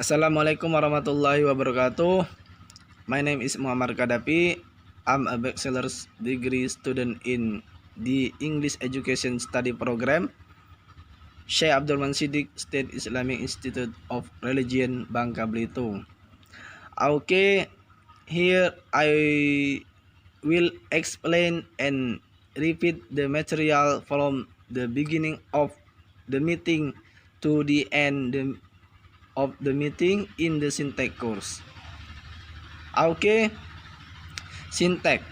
Assalamualaikum warahmatullahi wabarakatuh. My name is Muhammad Kadapi. I'm a bachelor's degree student in the English Education Study Program, Syekh Abdurrahman Siddiq State Islamic Institute of Religion, Bangka Belitung. Okay, here I will explain and repeat the material from the beginning of the meeting to the end of the meeting in the syntax course. Okay, syntax.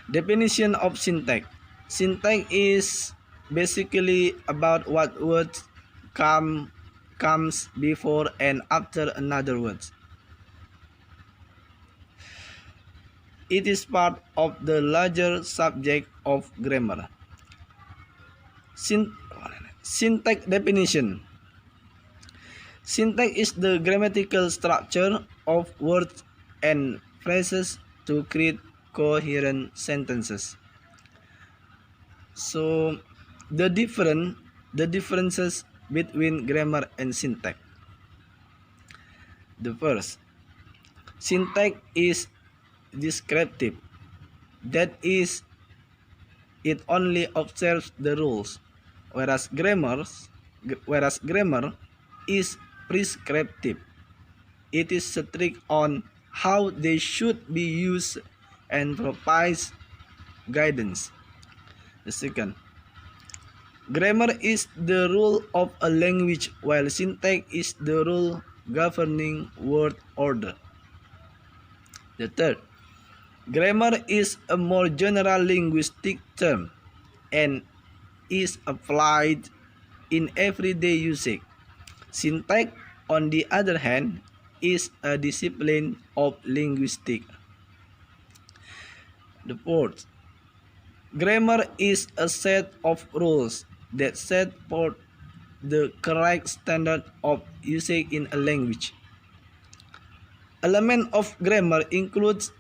Definition of syntax. Syntax is basically about what words comes before and after another word. It is part of the larger subject of grammar. Syntax definition. Syntax is the grammatical structure of words and phrases to create coherent sentences. So the differences between grammar and syntax. The first, syntax is descriptive. That is, it only observes the rules, whereas grammar is prescriptive. It is strict on how they should be used and provides guidance. The second, grammar is the rule of a language, while syntax is the rule governing word order. The third, grammar is a more general linguistic term and is applied in everyday usage. Syntax, on the other hand, is a discipline of linguistics. The fourth, grammar is a set of rules that set forth the correct standard of usage in a language. Element of grammar includes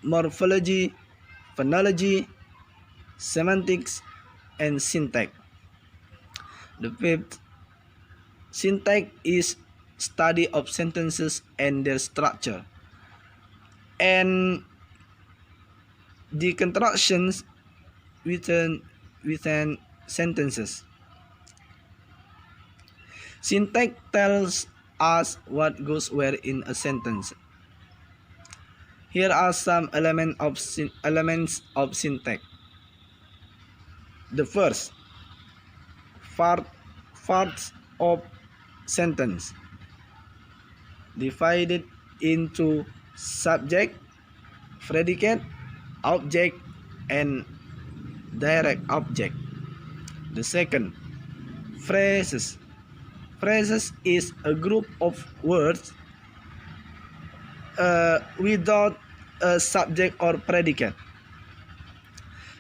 morphology, phonology, semantics, and syntax. The fifth, syntax is study of sentences and their structure, and the constructions within sentences. Syntax tells us what goes where in a sentence. Here are some elements of syntax. The first, parts of sentence, divided into subject, predicate, object, and direct object. The second, phrases. Phrases is a group of words without a subject or predicate.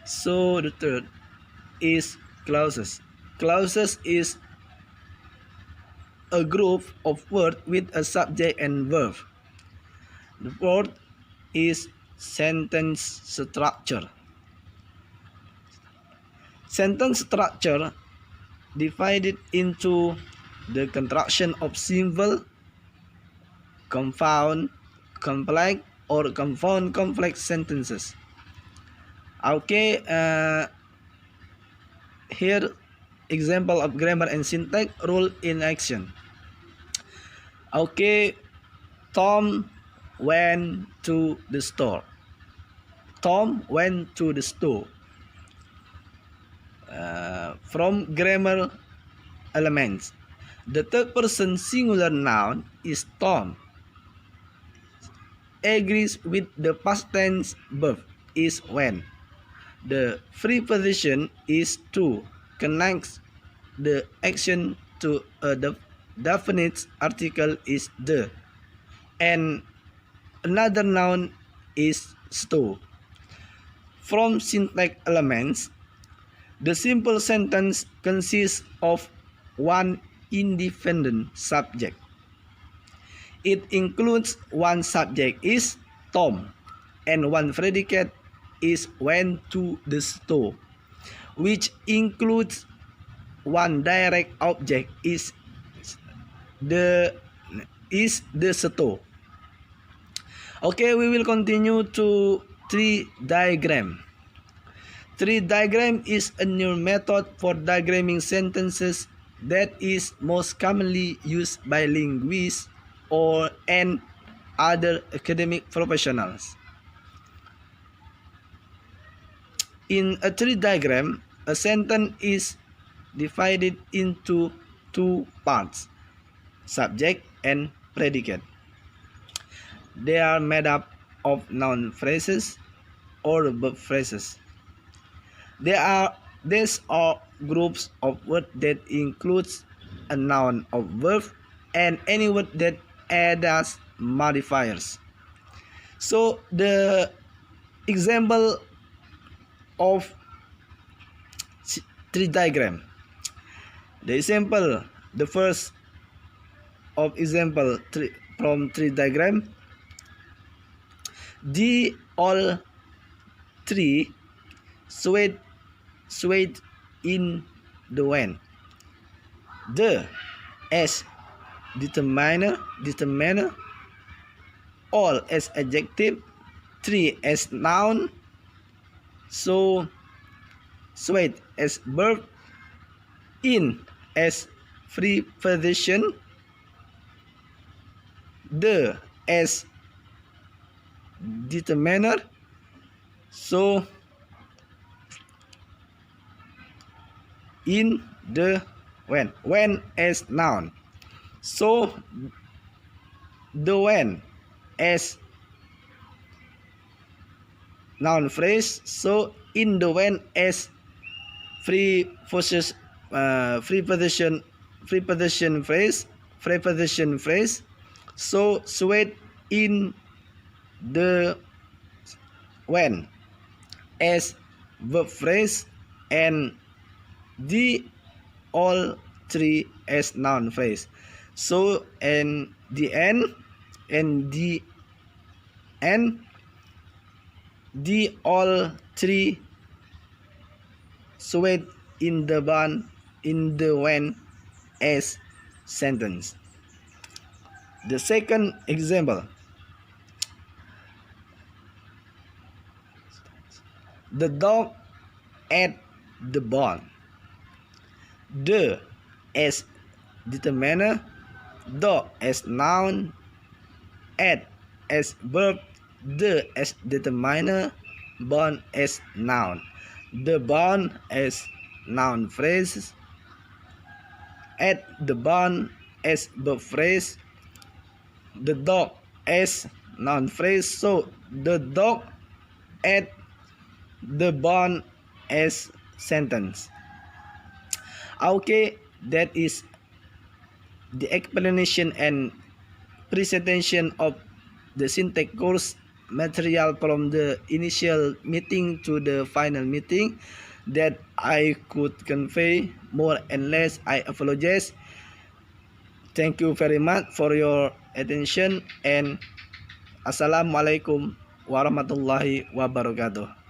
So the third is clauses. Clauses is a group of words with a subject and verb. The fourth is sentence structure. Sentence structure divided into the construction of simple, compound, complex, or compound complex sentences. Okay, here example of grammar and syntax rule in action. Okay, Tom went to the store. Tom went to the store. From grammar elements, the third person singular noun is Tom. Agrees with the past tense verb is when. The preposition is to, connects the action to a definite article is the, and another noun is to. From syntax elements, the simple sentence consists of one independent subject. It includes one subject is Tom and one predicate is went to the store, which includes one direct object is the store. Okay, we will continue to tree diagram. Tree diagram is a new method for diagramming sentences that is most commonly used by linguists and other academic professionals. In a tree diagram, a sentence is divided into two parts, subject and predicate. They are made up of noun phrases or verb phrases. These are groups of words that includes a noun or verb and any word that adds modifiers. So the example of tree diagram. The first of example from tree diagram. The all three swayed in the wind. The as determiner, all as adjective, three as noun, so swayed as verb, in as preposition, the as determiner, so in the when as noun, so the when as noun phrase, so in the when as preposition phrase, so swayed in the when as verb phrase, and the all three as noun phrase. So and the end and the all three swayed in the when as sentence. The second example. The dog ate the bone. The as determiner, dog as noun, ate as verb, the as determiner, bone as noun. The bone as noun phrase, ate the bone as verb phrase, the dog as noun phrase, so the dog ate the bone as sentence. Okay, that is the explanation and presentation of the syntax course material from the initial meeting to the final meeting. That I could convey more and less, I apologize. Thank you very much for your attention, and assalamualaikum warahmatullahi wabarakatuh.